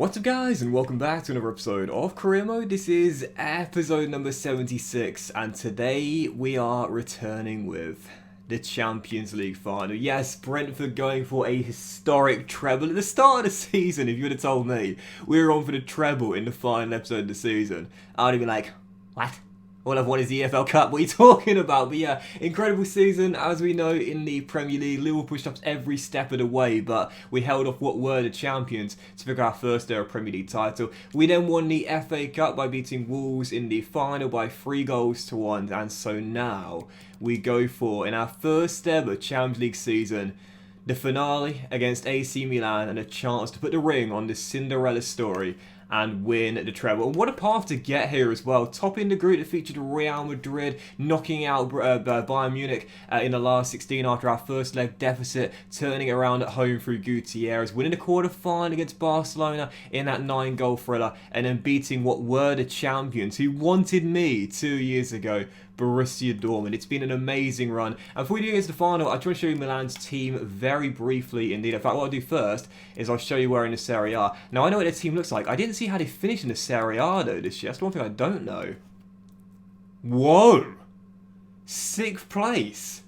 What's up guys, and welcome back to another episode of Career Mode. This is episode number 76 and today we are returning with the Champions League final. Yes, Brentford going for a historic treble at the start of the season. If you would have told me we were on for the treble in the final episode of the season, I would have been like, what? All I've won is the EFL Cup, what are you talking about? But yeah, incredible season. As we know, in the Premier League, Liverpool pushed up every step of the way, but we held off what were the champions to pick our first ever Premier League title. We then won the FA Cup by beating Wolves in the final by 3-1, and so now we go for, in our first ever Champions League season, the finale against AC Milan and a chance to put the ring on this Cinderella story and win the treble. And what a path to get here as well. Topping the group that featured Real Madrid, knocking out Bayern Munich in the last 16 after our first leg deficit, turning it around at home through Gutierrez, winning the quarter-final against Barcelona in that 9-goal thriller, and then beating what were the champions who wanted me 2 years ago, Borussia Dortmund. It's been an amazing run. And before we do get into the final, I just want to show you Milan's team very briefly indeed. In fact, what I'll do first is I'll show you where in the Serie A. Now, I know what their team looks like. I didn't see how they finished in the Serie A though this year. That's the one thing I don't know. Whoa! 6th place.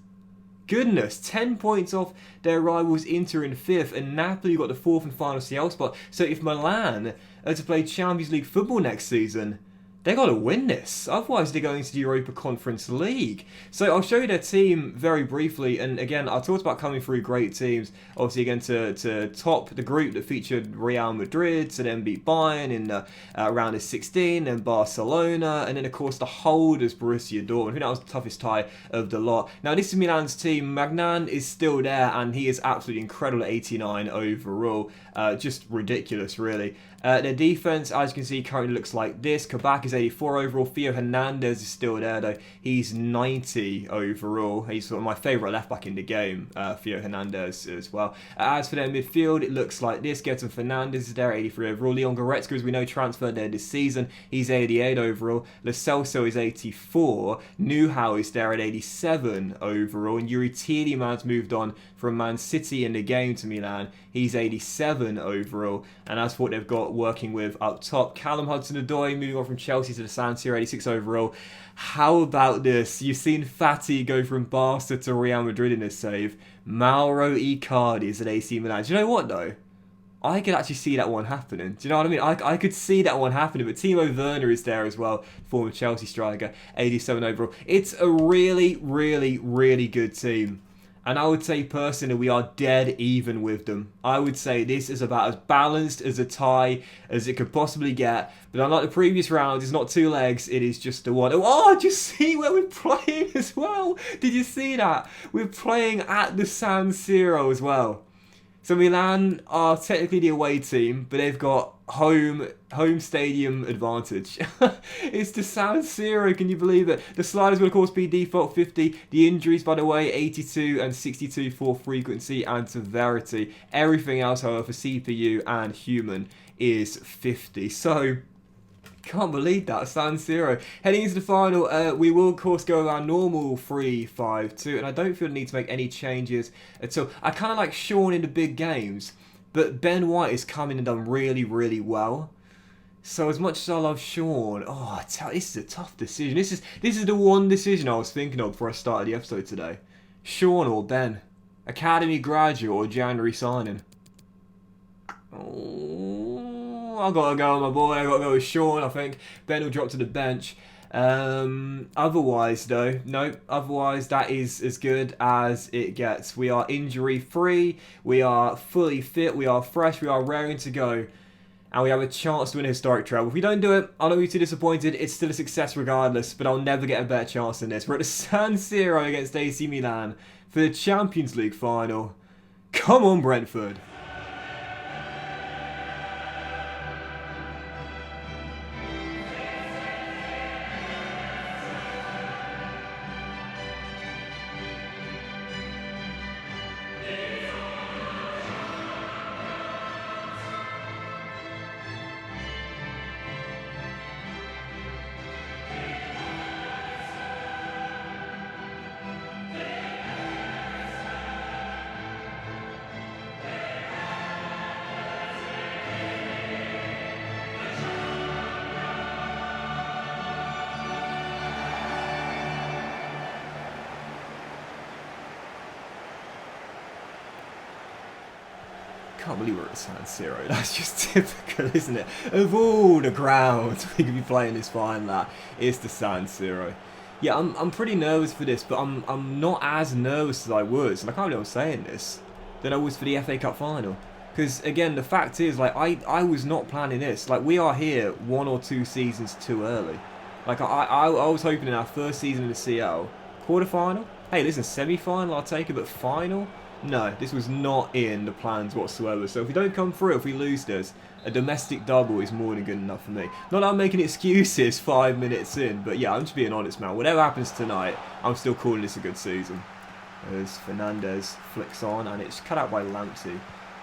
Goodness, 10 points off their rivals Inter in 5th, and Napoli got the 4th and final CL spot. So if Milan are to play Champions League football next season, they got to win this, otherwise they're going to the Europa Conference League. So I'll show you their team very briefly, and again, I talked about coming through great teams, obviously again to top the group that featured Real Madrid, to then beat Bayern in the round of 16, and Barcelona, and then of course the holders Borussia Dortmund. I think that was the toughest tie of the lot. Now this is Milan's team. Magnan is still there, and he is absolutely incredible at 89 overall, just ridiculous really. Their defense, as you can see, currently looks like this. Kabak is 84 overall. Theo Hernandez is still there, though. He's 90 overall. He's sort of my favourite left-back in the game, Theo Hernandez as well. As for their midfield, it looks like this. Getson Fernandez is there, 83 overall. Leon Goretzka, as we know, transferred there this season. He's 88 overall. Lo Celso is 84. Neuhaus is there at 87 overall. And Yuri Tielemans moved on from Man City in the game to Milan. He's 87 overall. And as for what they've got working with up top, Callum Hudson-Odoi moving on from Chelsea to the San Siro, 86 overall. How about this? You've seen Fati go from Barca to Real Madrid in this save. Mauro Icardi is at AC Milan. Do you know what though? I could actually see that one happening. Do you know what I mean? I could see that one happening, but Timo Werner is there as well, former Chelsea striker, 87 overall. It's a really, really, really good team. And I would say personally we are dead even with them. I would say this is about as balanced as a tie as it could possibly get. But unlike the previous round, it's not 2 legs, it is just the one. Oh, just see where we're playing as well. Did you see that? We're playing at the San Siro as well. So Milan are technically the away team, but they've got home stadium advantage. It's the San Siro, can you believe it? The sliders will of course be default 50. The injuries, by the way, 82 and 62 for frequency and severity. Everything else, however, for CPU and human is 50. So can't believe that, San Siro. Heading into the final, we will of course go our normal 3-5-2, and I don't feel the need to make any changes at all. I kind of like Sean in the big games, but Ben White has come in and done really, really well. So as much as I love Sean, this is a tough decision. This is the one decision I was thinking of before I started the episode today. Sean or Ben? Academy graduate or January signing? I've got to go with my boy. I've got to go with Sean, I think. Ben will drop to the bench. Otherwise, though, no. Otherwise, that is as good as it gets. We are injury-free. We are fully fit. We are fresh. We are raring to go. And we have a chance to win a historic treble. If we don't do it, I'll not be too disappointed. It's still a success regardless, but I'll never get a better chance than this. We're at the San Siro against AC Milan for the Champions League final. Come on, Brentford. can't believe we're at San Siro. That's just typical, isn't it? Of all the grounds we could be playing this final at, it's the San Siro. Yeah, I'm pretty nervous for this, but I'm not as nervous as I was, and I can't believe I'm saying this, than I was for the FA Cup final. Because again, the fact is, like, I was not planning this. Like, we are here 1 or 2 seasons too early. Like, I was hoping in our first season of the CL, quarter-final. Hey, listen, semi-final, I'll take it, but final? No, this was not in the plans whatsoever. So if we don't come through, if we lose this, a domestic double is more than good enough for me. Not that I'm making excuses 5 minutes in, but yeah, I'm just being honest, man. Whatever happens tonight, I'm still calling this a good season. As Fernandez flicks on, and it's cut out by Lamptey.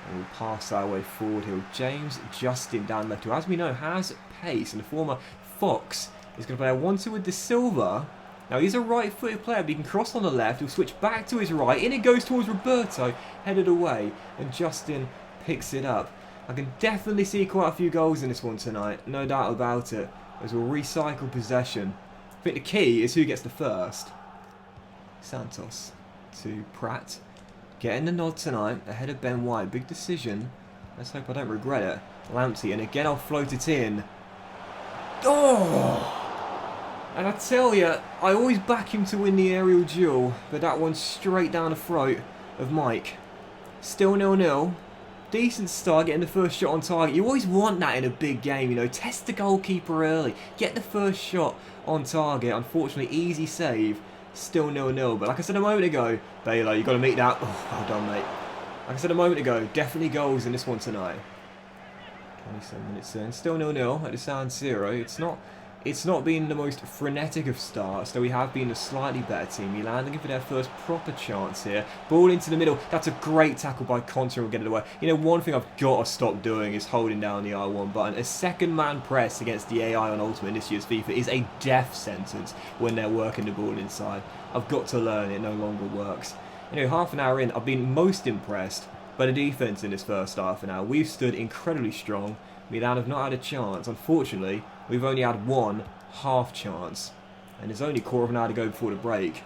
And we'll pass our way forward here. James Justin down left, who, as we know, has pace. And the former Fox is going to play a 1-2 with De Silva. Now, he's a right-footed player, but he can cross on the left. He'll switch back to his right. In it goes towards Roberto, headed away. And Justin picks it up. I can definitely see quite a few goals in this one tonight. No doubt about it. As we'll recycle possession. I think the key is who gets the first. Santos to Pratt. Getting the nod tonight, ahead of Ben White. Big decision. Let's hope I don't regret it. Lamptey, and again I'll float it in. Oh! And I tell you, I always back him to win the aerial duel, but that one's straight down the throat of Mike. Still 0-0. Decent start, getting the first shot on target. You always want that in a big game, you know. Test the goalkeeper early. Get the first shot on target. Unfortunately, easy save. Still 0-0. But like I said a moment ago, Baylor, you've got to meet that. Oh, well done, mate. Like I said a moment ago, definitely goals in this one tonight. 27 minutes in. Still 0-0 at the San Siro. It's not been the most frenetic of starts, though we have been a slightly better team. Milan looking for their first proper chance here. Ball into the middle. That's a great tackle by Conte. We'll get it away. You know, one thing I've got to stop doing is holding down the R1 button. A second-man press against the AI on Ultimate in this year's FIFA is a death sentence when they're working the ball inside. I've got to learn it no longer works. You know, half an hour in, I've been most impressed by the defence in this first half an hour. We've stood incredibly strong. Milan have not had a chance. Unfortunately, we've only had one half chance. And there's only a quarter of an hour to go before the break.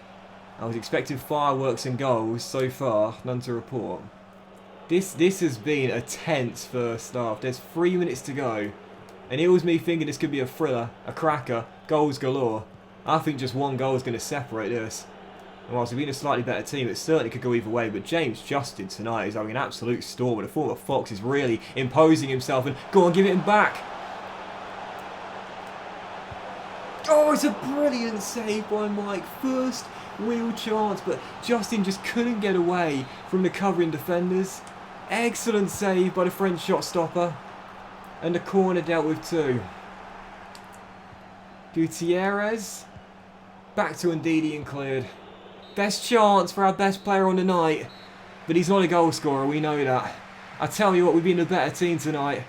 I was expecting fireworks and goals. So far, none to report. This has been a tense first half. There's 3 minutes to go. And it was me thinking this could be a thriller, a cracker, goals galore. I think just one goal is going to separate this. And whilst we've been a slightly better team, it certainly could go either way. But James Justin tonight is having an absolute storm. And the former Fox is really imposing himself. And go on, give it him back. Oh, it's a brilliant save by Mike. First real chance, but Justin just couldn't get away from the covering defenders. Excellent save by the French shot stopper. And the corner dealt with too. Gutierrez. Back to Ndidi and cleared. Best chance for our best player on the night. But he's not a goal scorer, we know that. I tell you what, we've been a better team tonight.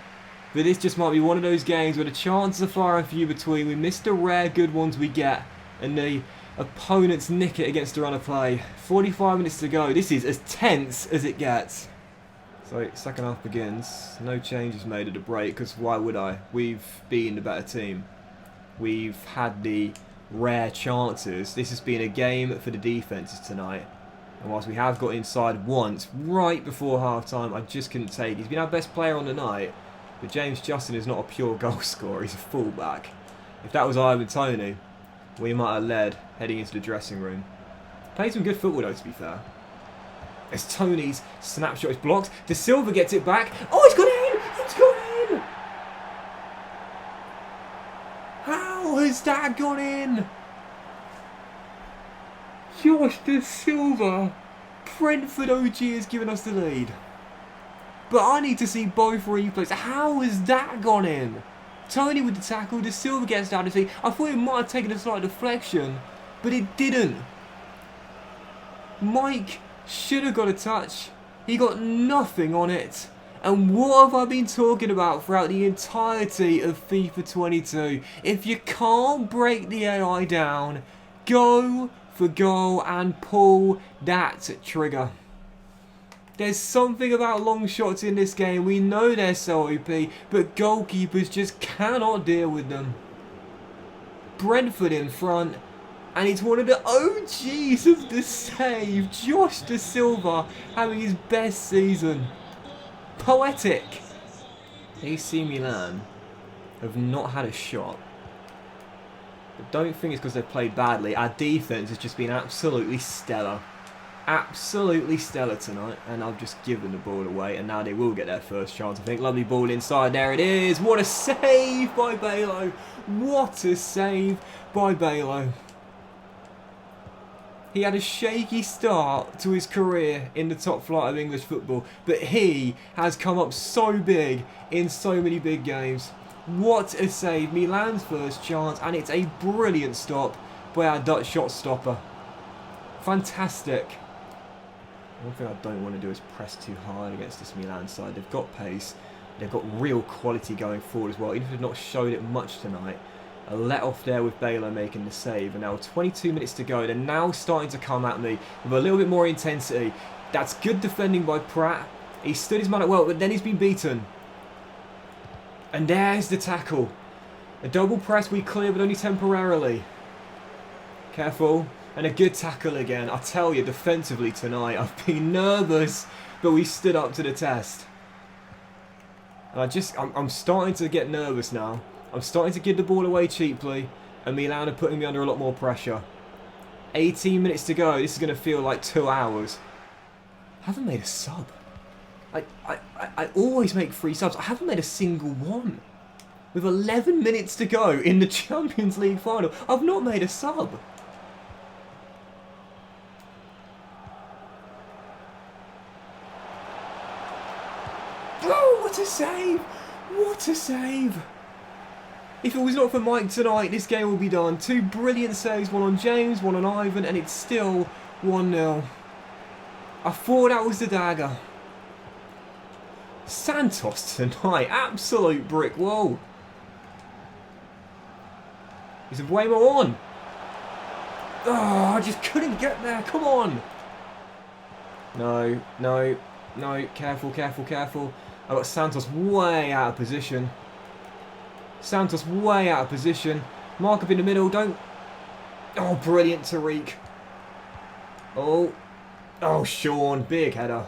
But this just might be one of those games where the chances are far and few between. We miss the rare good ones we get. And the opponents nick it against the run of play. 45 minutes to go. This is as tense as it gets. So, second half begins. No changes made at the break, because why would I? We've been the better team. We've had the rare chances. This has been a game for the defences tonight. And whilst we have got inside once, right before half-time, I just couldn't take it. He's been our best player on the night. But James Justin is not a pure goal scorer, he's a fullback. If that was Ivan Toney, we might have led heading into the dressing room. Played some good football though, to be fair. As Tony's snapshot is blocked, De Silva gets it back. Oh, it's gone in! It's gone in! How has that gone in? Josh De Silva! Brentford OG has given us the lead. But I need to see both replays. How has that gone in? Tony with the tackle, De Silva gets down his feet. I thought it might have taken a slight deflection, but it didn't. Mike should have got a touch. He got nothing on it. And what have I been talking about throughout the entirety of FIFA 22? If you can't break the AI down, go for goal and pull that trigger. There's something about long shots in this game. We know they're so OP, but goalkeepers just cannot deal with them. Brentford in front, and it's one of the OGs of the save. Josh De Silva having his best season. poetic. AC Milan have not had a shot. But don't think it's because they've played badly. Our defence has just been absolutely stellar. Absolutely stellar tonight. And I've just given the ball away. And now they will get their first chance, I think. Lovely ball inside. There it is. What a save by Balo. What a save by Balo. He had a shaky start to his career in the top flight of English football. But he has come up so big in so many big games. What a save. Milan's first chance. And it's a brilliant stop by our Dutch shot stopper. Fantastic. One thing I don't want to do is press too hard against this Milan side. They've got pace. They've got real quality going forward as well. Even if they've not showed it much tonight. A let off there with Balo making the save. And now 22 minutes to go. They're now starting to come at me with a little bit more intensity. That's good defending by Pratt. He stood his man up well, but then he's been beaten. And there's the tackle. A double press we clear, but only temporarily. Careful. And a good tackle again. I tell you, defensively tonight, I've been nervous, but we stood up to the test. And I'm starting to get nervous now. I'm starting to give the ball away cheaply, and Milan are putting me under a lot more pressure. 18 minutes to go. This is going to feel like 2 hours. I haven't made a sub. I always make 3 subs. I haven't made a single one. With 11 minutes to go in the Champions League final, I've not made a sub. Oh, what a save! What a save! If it was not for Mike tonight, this game will be done. 2 brilliant saves, one on James, one on Ivan, and it's still 1-0. I thought that was the dagger. Santos tonight, absolute brick wall. Is Buemo on? Oh, I just couldn't get there, come on. No, no, no, careful, careful, careful. I've got Santos way out of position. Santos way out of position. Mark up in the middle, don't... Oh, brilliant, Tariq. Oh, oh, Sean, big header.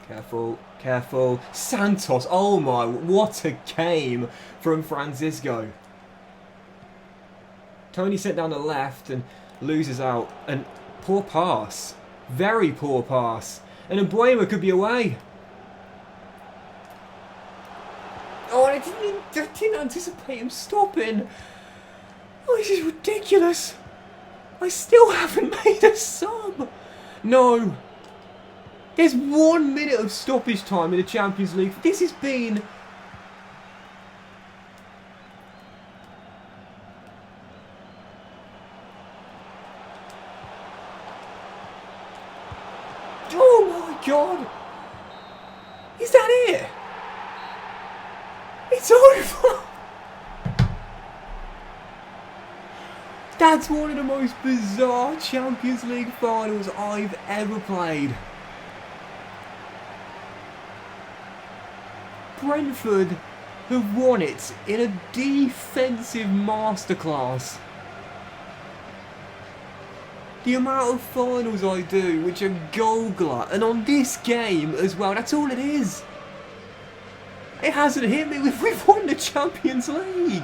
Careful, careful. Santos, oh my, what a game from Francisco. Tony sent down the left and loses out. And poor pass. Very poor pass. And Buemo could be away. Oh, I didn't anticipate him stopping. Oh, this is ridiculous. I still haven't made a sub. No. There's 1 minute of stoppage time in the Champions League. This has been... Oh my God. Is that it? It's over! That's one of the most bizarre Champions League finals I've ever played. Brentford have won it in a defensive masterclass. The amount of finals I do which are goal glut, and on this game as well, that's all it is. It hasn't hit me. We've won the Champions League.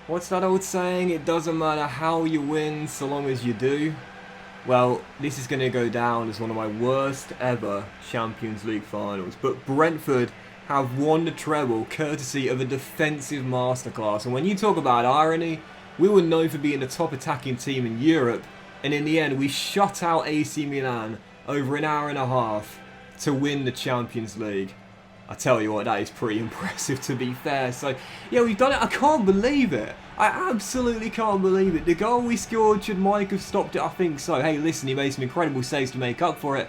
What's that old saying? It doesn't matter how you win so long as you do. Well, this is going to go down as one of my worst ever Champions League finals. But Brentford have won the treble courtesy of a defensive masterclass. And when you talk about irony, we were known for being the top attacking team in Europe. And in the end, we shut out AC Milan over an hour and a half to win the Champions League. I tell you what, that is pretty impressive to be fair. So, yeah, we've done it. I can't believe it. I absolutely can't believe it. The goal we scored, should Mike have stopped it? I think so. Hey, listen, he made some incredible saves to make up for it.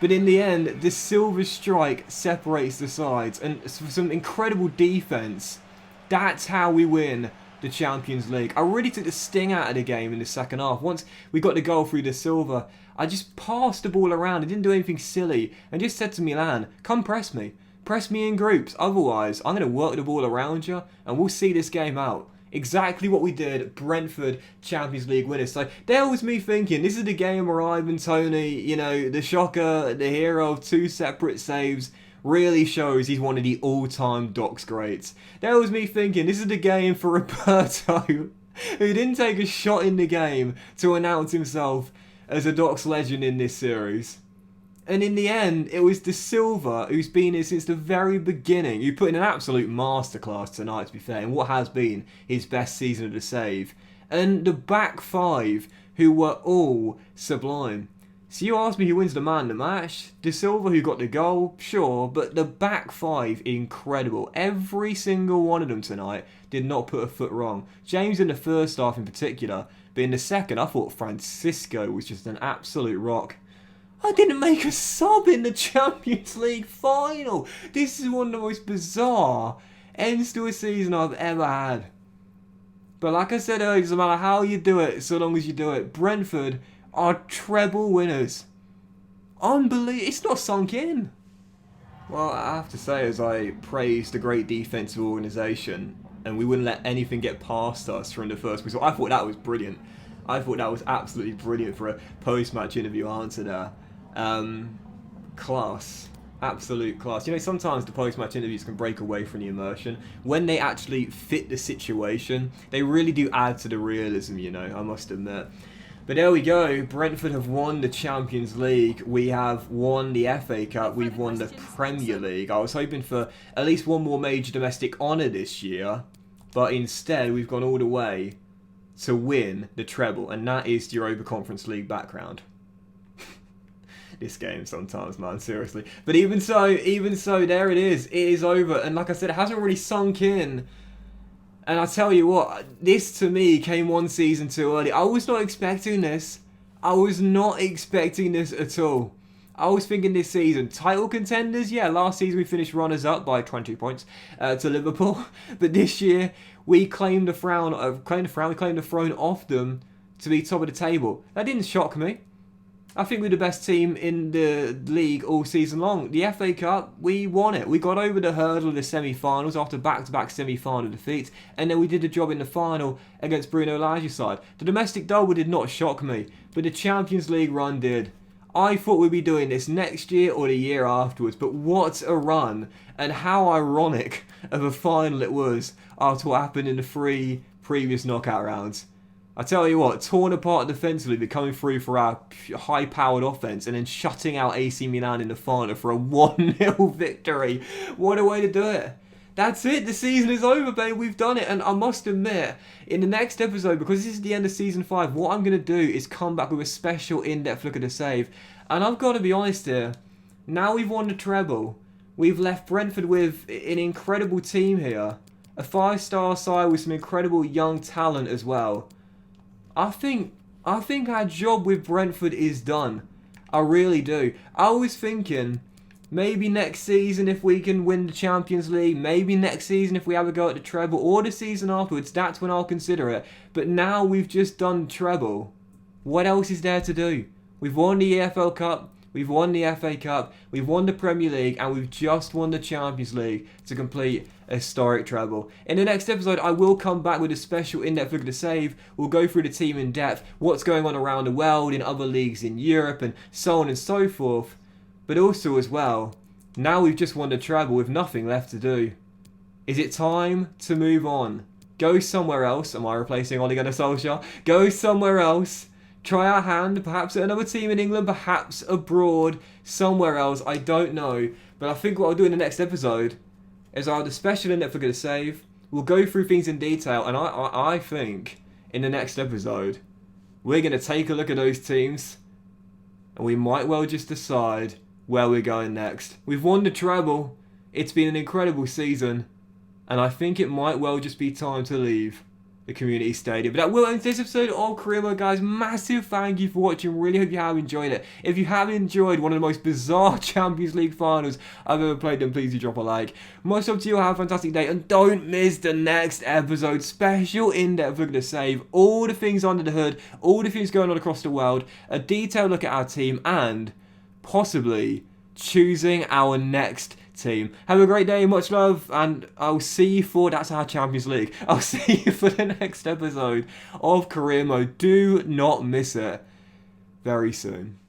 But in the end, the silver strike separates the sides. And for some incredible defence, That's how we win the Champions League. I really took the sting out of the game in the second half. Once we got the goal through De Silva, I just passed the ball around. I didn't do anything silly. And just said to Milan, come press me. Press me in groups. Otherwise, I'm going to work the ball around you and we'll see this game out. Exactly what we did. Brentford Champions League winners. So there was me thinking, this is the game where Ivan Toney, you know, the shocker, the hero of 2 separate saves, really shows he's one of the all-time Docks greats. There was me thinking, this is the game for Roberto, who didn't take a shot in the game to announce himself as a Docks legend in this series. And in the end, it was De Silva, who's been here since the very beginning, who put in an absolute masterclass tonight, to be fair, in what has been his best season of the save. And the back 5, who were all sublime. So you asked me who wins the man of the match. De Silva, who got the goal, sure, but the back 5, incredible. Every single one of them tonight did not put a foot wrong. James in the first half in particular, but in the second, I thought Francisco was just an absolute rock. I didn't make a sub in the Champions League final. This is one of the most bizarre ends to a season I've ever had. But like I said earlier, it doesn't matter how you do it, so long as you do it. Brentford are treble winners. Unbelievable. It's not sunk in. Well, I have to say, as I praised the great defensive organisation, and we wouldn't let anything get past us from the first whistle, I thought that was brilliant. I thought that was absolutely brilliant for a post-match interview answer there. Class. Absolute class. You know, sometimes the post-match interviews can break away from the immersion. When they actually fit the situation, they really do add to the realism, you know, I must admit. But there we go. Brentford have won the Champions League. We have won the FA Cup. We've won the Premier League. I was hoping for at least one more major domestic honour this year. But instead, we've gone all the way to win the treble. And that is the Europa Conference League background. This game sometimes, man, seriously. But even so, there it is. It is over. And like I said, it hasn't really sunk in. And I tell you what, this to me came one season too early. I was not expecting this. I was not expecting this at all. I was thinking this season, title contenders, yeah, last season we finished runners-up by 22 points to Liverpool. But this year, we claimed the throne off them to be top of the table. That didn't shock me. I think we're the best team in the league all season long. The FA Cup, we won it. We got over the hurdle of the semi-finals after back-to-back semi-final defeats, and then we did the job in the final against Bruno Lage's side. The domestic double did not shock me, but the Champions League run did. I thought we'd be doing this next year or the year afterwards, but what a run, and how ironic of a final it was after what happened in the 3 previous knockout rounds. I tell you what, torn apart defensively, but coming through for our high-powered offense and then shutting out AC Milan in the final for a 1-0 victory. What a way to do it. That's it. The season is over, babe. We've done it. And I must admit, in the next episode, because this is the end of Season 5, what I'm going to do is come back with a special in-depth look at the save. And I've got to be honest here. Now we've won the treble. We've left Brentford with an incredible team here. A 5-star side with some incredible young talent as well. I think our job with Brentford is done. I really do. I was thinking, maybe next season if we can win the Champions League, maybe next season if we have a go at the treble, or the season afterwards, that's when I'll consider it. But now we've just done treble. What else is there to do? We've won the EFL Cup, we've won the FA Cup, we've won the Premier League, and we've just won the Champions League to complete a historic treble. In the next episode, I will come back with a special in-depth look at the save. We'll go through the team in depth, what's going on around the world, in other leagues in Europe, and so on and so forth. But also as well, now we've just won the treble with nothing left to do. Is it time to move on? Go somewhere else. Am I replacing Ole Gunnar Solskjaer? Go somewhere else. Try our hand, perhaps at another team in England, perhaps abroad, somewhere else, I don't know. But I think what I'll do in the next episode is I'll have a special in-depth look at the save. We'll go through things in detail, and I think in the next episode, we're going to take a look at those teams, and we might well just decide where we're going next. We've won the treble, it's been an incredible season, and I think it might well just be time to leave. the community stadium. But that will end this episode of Career Mode, guys. Massive thank you for watching. Really hope you have enjoyed it. If you have enjoyed one of the most bizarre Champions League finals I've ever played, then please do drop a like. Much love to you. Have a fantastic day, and don't miss the next episode. Special in-depth look at the save, all the things under the hood, all the things going on across the world, a detailed look at our team, and possibly choosing our next team. Have a great day, much love, and I'll see you for That's Our Champions League. I'll see you for the next episode of Career Mode. Do not miss it very soon.